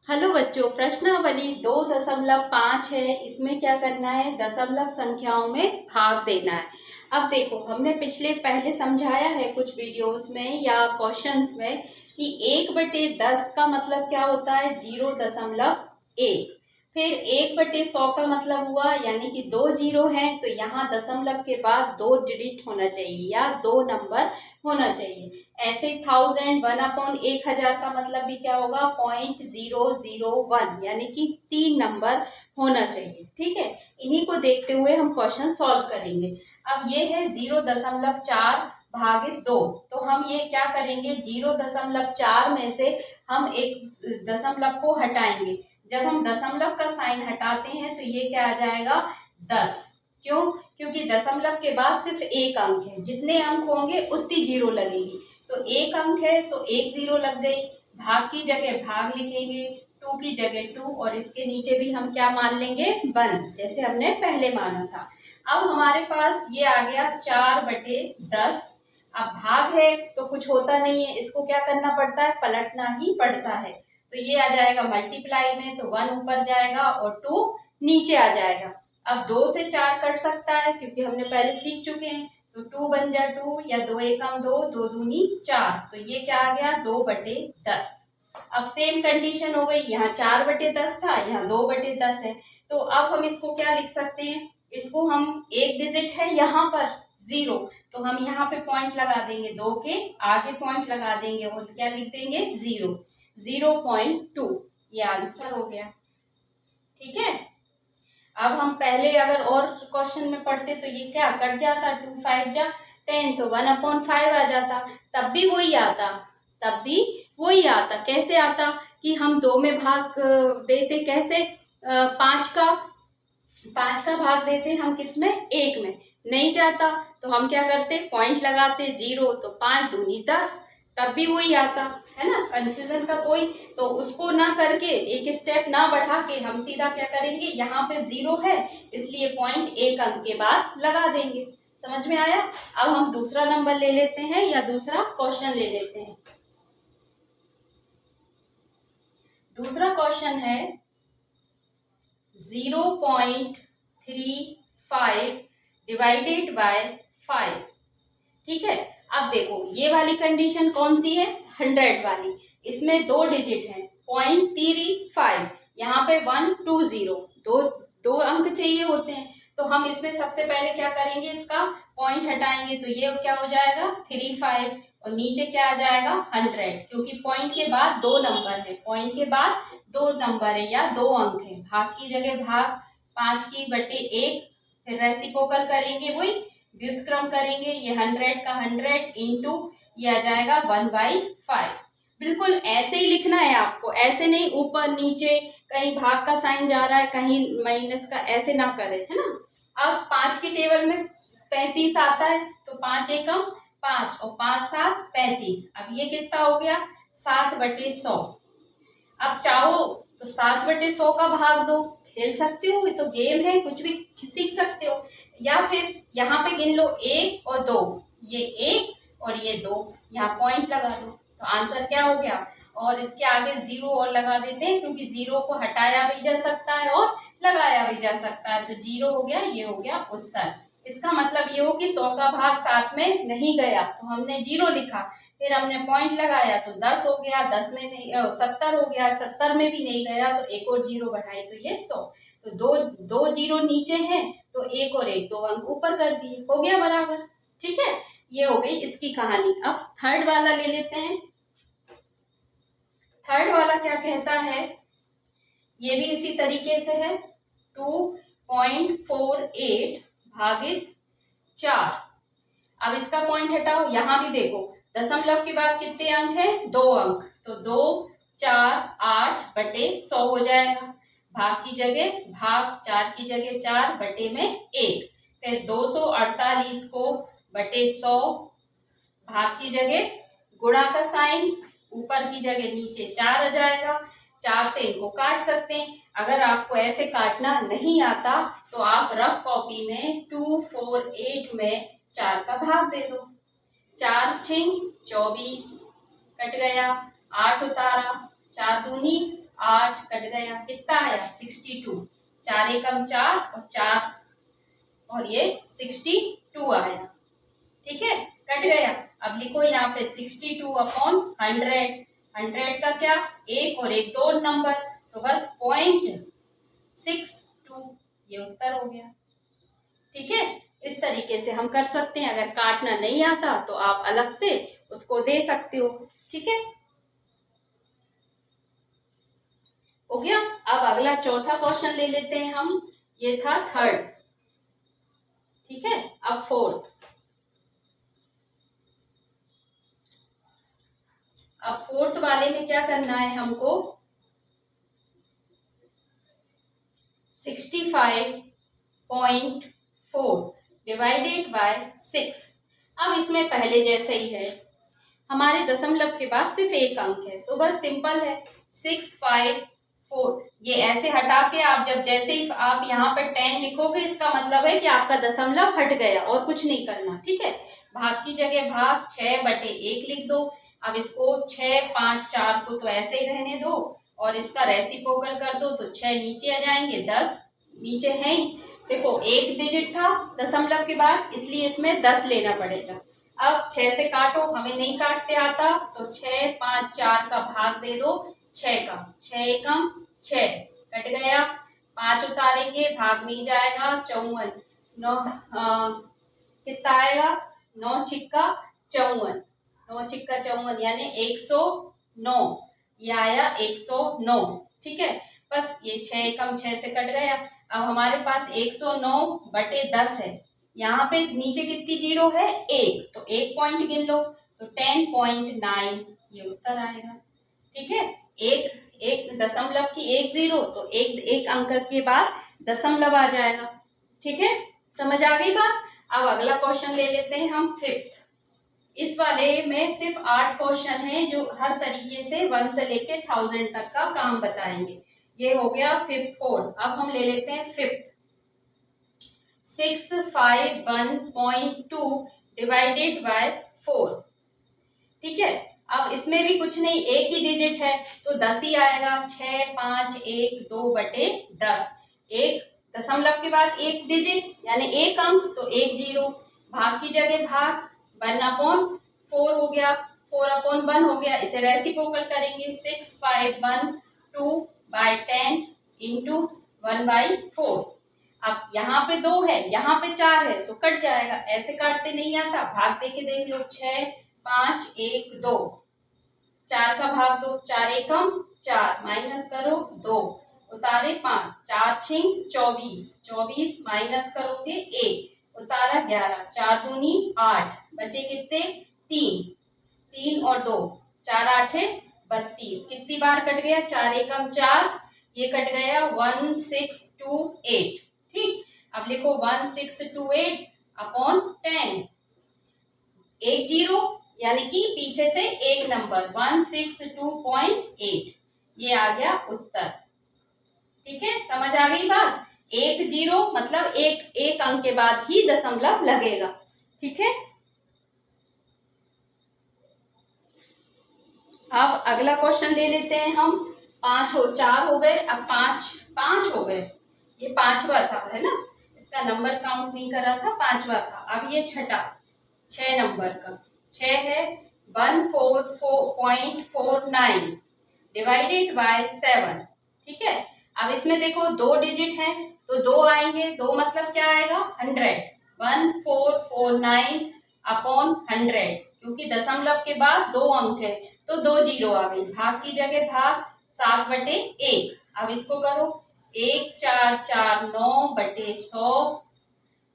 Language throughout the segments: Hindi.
हेलो बच्चों, प्रश्नावली 2.5 है। इसमें क्या करना है? दशमलव संख्याओं में भाग देना है। अब देखो, हमने पहले समझाया है कुछ वीडियोस में या क्वेश्चंस में कि 1/10 का मतलब क्या होता है? 0.1। फिर 1/100 का मतलब हुआ यानी कि 2 जीरो है, तो यहाँ दशमलव के बाद 2 डिजिट होना चाहिए या 2 नंबर होना चाहिए। ऐसे 1000 1/1000 का मतलब भी क्या होगा? 0.001 यानी कि 3 नंबर होना चाहिए। ठीक है, इन्हीं को देखते हुए हम क्वेश्चन सॉल्व करेंगे। अब ये है 0.4/2। तो हम ये क्या करेंगे? 0.4 में से हम एक दशमलव को हटाएंगे। जब हम दशमलव का साइन हटाते हैं तो ये क्या आ जाएगा? 10। क्यों? क्योंकि दशमलव के बाद सिर्फ एक अंक है, जितने अंक होंगे उतनी जीरो लगेगी। तो एक अंक है तो एक जीरो लग गई। भाग की जगह भाग लिखेंगे, टू की जगह टू, और इसके नीचे भी हम क्या मान लेंगे? 1, जैसे हमने पहले माना था। अब हमारे पास ये आ गया 4/10। अब भाग है तो कुछ होता नहीं है, इसको क्या करना पड़ता है? पलटना ही पड़ता है। तो ये आ जाएगा मल्टीप्लाई में, तो 1 ऊपर जाएगा और 2 नीचे आ जाएगा। अब 2 से 4 कट सकता है क्योंकि हमने पहले सीख चुके हैं। तो 2 बन जा 2, या 2 एकम 2, 2 दूनी 4। तो ये क्या आ गया? 2/10। अब सेम कंडीशन हो गई, यहाँ 4/10 था, यहाँ 2/10 है। तो अब हम इसको क्या लिख सकते हैं? इसको हम एक डिजिट है यहाँ पर 0, तो हम यहाँ पे पॉइंट लगा देंगे, 2 के आगे पॉइंट लगा देंगे और क्या लिख देंगे? 0, 0.2। ये आंसर हो गया। ठीक है, अब हम पहले अगर और क्वेश्चन में पढ़ते तो ये क्या कट जाता? 2 5 जा 10, तो 1/5 आ जाता। तब भी वही आता, तब भी वही आता। कैसे आता? कि हम 2 में भाग देते। कैसे? 5 का भाग देते हम किस में? 1 में। नहीं जाता तो हम क्या करते? पॉइंट लगाते 0, तो 5 दूनी 10, तब भी वही आता। है ना? कंफ्यूजन का कोई तो उसको ना करके, एक स्टेप ना बढ़ा के हम सीधा क्या करेंगे? यहाँ पे 0 है इसलिए पॉइंट एक अंक के बाद लगा देंगे। समझ में आया? अब हम दूसरा नंबर ले लेते हैं या दूसरा क्वेश्चन ले लेते हैं। दूसरा क्वेश्चन है 0.35 डिवाइडेड बाय 5। ठीक है, अब देखो ये वाली कंडीशन कौन सी है? 100 वाली। इसमें 2 डिजिट है, 0.35। यहाँ पे 120, दो दो अंक चाहिए होते हैं। तो हम इसमें सबसे पहले क्या करेंगे? इसका पॉइंट हटाएंगे, तो ये क्या हो जाएगा? 35, और नीचे क्या आ जाएगा? 100, क्योंकि पॉइंट के बाद 2 नंबर है, पॉइंट के बाद 2 नंबर है या 2 अंक है। भाग की जगह भाग, 5/1, फिर रेसिप्रोकल करेंगे, वही व्युत्क्रम करेंगे। ये 100 का 100 इंटू ये आ जाएगा 1/5। बिल्कुल ऐसे ही लिखना है आपको, ऐसे नहीं ऊपर नीचे कहीं भाग का साइन जा रहा है कहीं माइनस का, ऐसे ना करें। है ना? अब 5 की टेबल में 35 आता है, तो 5 एकम 5 और 5 7 35। अब ये कितना हो गया? 7/100। अब चाहो तो 7/100 का भाग दो, खेल सकते हो, ये तो गेम है, कुछ भी सीख सकते हो। या फिर यहाँ पे गिन लो 1 और 2, ये 1 और ये 2, यहाँ पॉइंट लगा दो, तो आंसर क्या हो गया? और इसके आगे 0 और लगा देते हैं क्योंकि 0 को हटाया भी जा सकता है और लगाया भी जा सकता है। तो 0 हो गया, ये हो गया उत्तर। इसका मतलब ये हो कि 100 का भाग 7 में नहीं गया तो हमने 0 लिखा, फिर हमने पॉइंट लगाया तो 10 हो गया, 10 में नहीं 70 हो गया, 70 में भी नहीं गया तो एक और 0 बढ़ाए तो ये 100। तो दो दो 0 नीचे हैं तो एक और एक 2 अंक ऊपर कर दिए, हो गया बराबर। ठीक है, ये हो गई इसकी कहानी। अब थर्ड वाला ले लेते हैं। थर्ड वाला क्या कहता है? ये भी इसी तरीके से है, 2.48 भागित 4। अब इसका पॉइंट हटाओ, यहाँ भी देखो दशमलव के बाद कितने अंक है? 2 अंक, तो 2 4 8/100 हो जाएगा। भाग की जगह भाग, 4 की जगह 4/1, फिर 248 को बटे 100, भाग की जगह गुणा का साइन, ऊपर की जगह नीचे 4 आ जाएगा। 4 से इनको काट सकते हैं। अगर आपको ऐसे काटना नहीं आता तो आप रफ कॉपी में 248 में 4 का भाग दे दो। 4 6 24 कट गया, 8 उतारा, 4 दूनी 8 कट गया, कितना आया 62, 4 एकम 4 और 4 और ये 62 आया। ठीक है, कट गया। अब लिखो यहाँ पे 62 अपॉन 100, 100 का क्या, एक और एक दो नंबर, तो बस 0.62 ये उत्तर हो गया। ठीक है, इस तरीके से हम कर सकते हैं। अगर काटना नहीं आता तो आप अलग से उसको दे सकते हो। ठीक है, हो गया। अब अगला चौथा क्वेश्चन ले लेते हैं हम, ये था थर्ड। ठीक है, अब फोर्थ। अब फोर्थ वाले में क्या करना है हमको, 65.4 डिवाइडेड बाय 6। अब इसमें पहले जैसे ही है, हमारे दशमलव के बाद सिर्फ एक अंक है, तो बस सिंपल है 654। ये ऐसे हटा के आप जब जैसे ही आप यहाँ पर 10 लिखोगे, इसका मतलब है कि आपका दशमलव हट गया और कुछ नहीं करना। ठीक है, भाग की जगह भाग 6/1 लिख दो। अब इसको 6, 5, 4 को तो ऐसे ही रहने दो और इसका रेसिप्रोकल कर दो, तो 6 नीचे आ जाएंगे, 10 नीचे है ही। देखो एक डिजिट था दशमलव के बाद, इसलिए इसमें 10 लेना पड़ेगा। अब 6 से काटो, हमें नहीं काटते आता, तो 6, 5, 4 का भाग दे दो 6 का, 6 एकम 6 कट गया, 5 उतारेंगे, भाग नहीं जाएगा, 54, 9 कितना आएगा, 9 छिक्का 54, 9 छिक्का 54 यानी 109, ये आया 109। ठीक है, बस ये 6 एकम 6 से कट गया। अब हमारे पास 109/10 है, यहाँ पे नीचे कितनी जीरो है, एक, तो एक पॉइंट गिन लो, तो 10.9 ये उत्तर आएगा। ठीक है, एक दशमलव की एक जीरो, तो एक अंक के बाद दशमलव आ जाएगा। ठीक है, समझ आ गई बात। अब अगला क्वेश्चन ले लेते हैं हम फिफ्थ। इस वाले में सिर्फ 8 क्वेश्चन हैं जो हर तरीके से 1 से लेके 1000 तक का काम बताएंगे। ये हो गया फिफ्थ फोर्थ। अब हम ले लेते हैं फिफ्थ। 651.2 divided by 4। ठीक है, अब इसमें भी कुछ नहीं, एक ही डिजिट है तो 10 ही आएगा, 6, 5, 1, 2/10। एक दशमलव के बाद एक डिजिट यानी एक अंक, तो एक जीरो, भाग की जगह भाग 1/4 हो गया, 4/1 हो गया, इसे रेसिप्रोकल करेंगे, 651/2/10 इंटू 1/4। अब यहाँ पे 2 है, यहाँ पे 4 है, तो कट जाएगा, ऐसे काटते नहीं आता, भाग दे के देख लो, 6, 5, 1, 2, 4 का भाग दो, 4 एकम 4 माइनस करो 2 उतारे 5, 4 छिंग 24, 24 माइनस करोगे 1 उतारा 11, 4 दूनी 8, बचे कितने 3, 3 और 2, 4 8 32, कितनी बार कट गया, 4 एकम 4, ये कट गया 1628। ठीक, अब लिखो 1628 अपॉन 10, एक जीरो यानी कि पीछे से एक नंबर 162.8, ये आ गया उत्तर। ठीक है, समझ आ गई बात। एक जीरो मतलब एक अंक के बाद ही दशमलव लगेगा। ठीक है, अब अगला क्वेश्चन ले लेते हैं हम। 4 हो गए, अब 5 हो गए, ये 5वां था है ना, इसका नंबर काउंट नहीं करा था, 5वां था। अब ये छठा 6 नंबर का 6 है, 144.49 डिवाइडेड बाय 7। ठीक है, अब इसमें देखो 2 डिजिट है तो 2 आएंगे, 2 मतलब क्या आएगा 100, 1449 अपॉन 100, क्योंकि दशमलव के बाद 2 अंक है तो 2 जीरो आ गई, भाग की जगह भाग 7/1। अब इसको करो 1 4 4 9/100,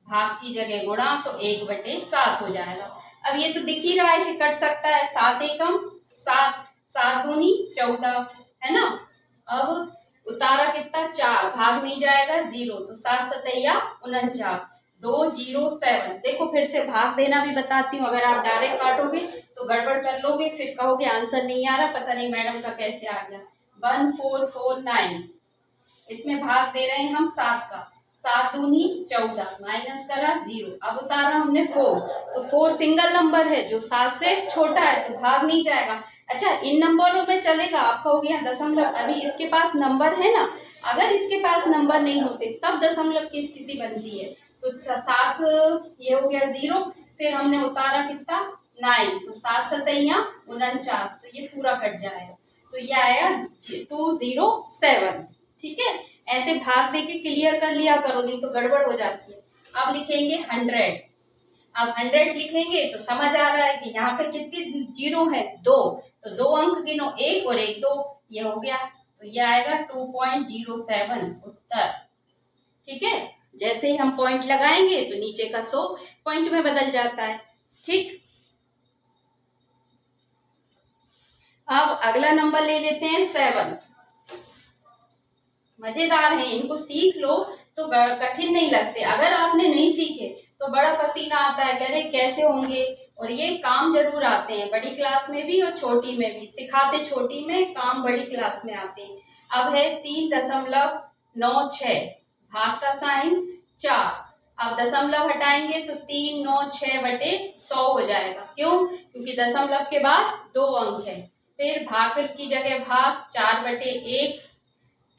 भाग की जगह गुणा, तो 1/7 हो जाएगा। अब ये तो दिख ही रहा है कि कट सकता है, 7 एकम 7, 7 दूनी 14 है ना। अब उतारा कितना 4, भाग नहीं जाएगा 0, तो 7 सतैया 49, 207। देखो फिर से भाग देना भी बताती हूँ, अगर आप डायरेक्ट काटोगे तो गड़बड़ कर लोगे, फिर कहोगे आंसर नहीं आ रहा, पता नहीं मैडम का कैसे आ गया। 1449, इसमें भाग दे रहे हैं हम 7 का, 7 दूनी 14 माइनस करा 0, अब उतारा हमने 4, तो 4 सिंगल नंबर है जो 7 से छोटा है तो भाग नहीं जाएगा, अच्छा, इन नंबरों में चलेगा, आपका हो गया दशमलव। अभी इसके पास नंबर है ना, अगर इसके पास नंबर नहीं होते तब दशमलव की स्थिति बनती है। तो 7 ये हो गया 0, फिर हमने उतारा कितना 9, तो 7 सतैया 49, तो ये पूरा कट जाएगा, तो ये आया 207। ठीक है, ऐसे भाग दे के क्लियर कर लिया करो, नहीं तो गड़बड़ हो जाती है। अब लिखेंगे 100। अब 100 लिखेंगे तो समझ आ रहा है कि यहाँ पे कितनी जीरो है, 2, तो 2 अंक गिनो, 1 और 1 2, ये हो गया, तो ये आएगा 2.07 उत्तर। ठीक है, जैसे ही हम पॉइंट लगाएंगे तो नीचे का 100 पॉइंट में बदल जाता है। ठीक, अब अगला नंबर ले लेते हैं 7। मजेदार है, इनको सीख लो तो कठिन नहीं लगते। अगर आपने नहीं सीखे तो बड़ा पसीना आता है, कह रहे कैसे होंगे, और ये काम जरूर आते हैं, बड़ी क्लास में भी और छोटी में भी। सिखाते छोटी में, काम बड़ी क्लास में आते हैं। अब है 3.96, भाग का साइन 4। अब दशमलव हटाएंगे तो 396/100 हो जाएगा। क्यों? क्योंकि दशमलव के बाद 2 अंक है। फिर भाग की जगह भाग, 4/1,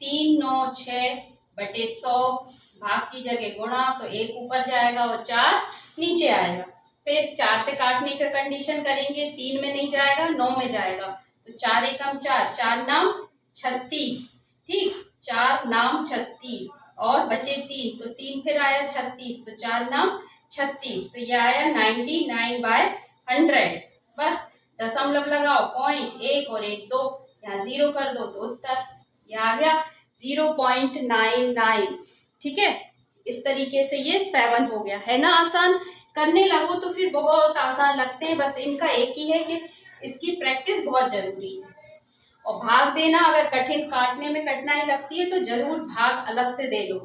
396/100, भाग की जगह गुणा, तो 1 ऊपर जाएगा और 4 नीचे आएगा। फिर 4 से काटने का कंडीशन करेंगे, 3 में नहीं जाएगा, 9 में जाएगा, तो 4 एकम 4, 4 नाम 36। ठीक, 4 नाम 36 और बचे 3, तो 3 फिर आया 36, तो 4 नाम 36, तो ये आया 99/100। बस दशमलव लगाओ, पॉइंट 1 और 1 2, यहाँ 0 कर दो तो उत्तर ये आ गया 0.99। ठीक है, इस तरीके से ये 7 हो गया। है ना आसान? करने लगो तो फिर बहुत आसान लगते हैं। बस इनका एक ही है कि इसकी प्रैक्टिस बहुत जरूरी है। और भाग देना, अगर कठिन काटने में कठिनाई लगती है तो जरूर भाग अलग से दे लो।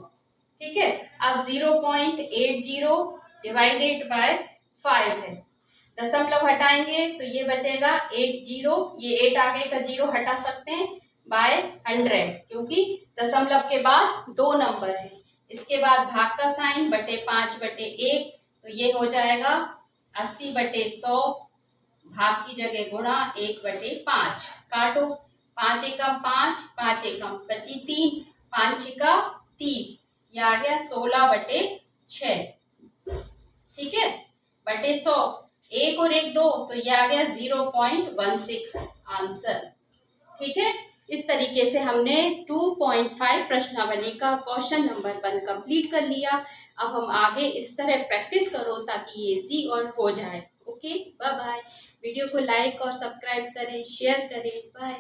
ठीक है, अब 0.80 डिवाइडेड बाय 5 है। दशमलव हटाएंगे तो ये बचेगा 80, ये 8 आगे का 0 हटा सकते हैं, बाय 100, क्योंकि दशमलव के बाद 2 नंबर है। इसके बाद भाग का साइन, बटे 5/1, तो ये हो जाएगा 80/100, भाग की जगह गुणा, 1/5। काटो, 5 एकम 5, 5 एकम बची 3, 5 छिका 30, ये आ गया 16/6। ठीक है, बटे 100, 1 और 1 2, तो ये आ गया 0.16 आंसर। ठीक है, इस तरीके से हमने 2.5 प्रश्नावली का क्वेश्चन नंबर 1 कंप्लीट कर लिया। अब हम आगे इस तरह प्रैक्टिस करो ताकि ये इजी और हो जाए। Okay, bye bye. वीडियो को लाइक और सब्सक्राइब करें, शेयर करें। बाय।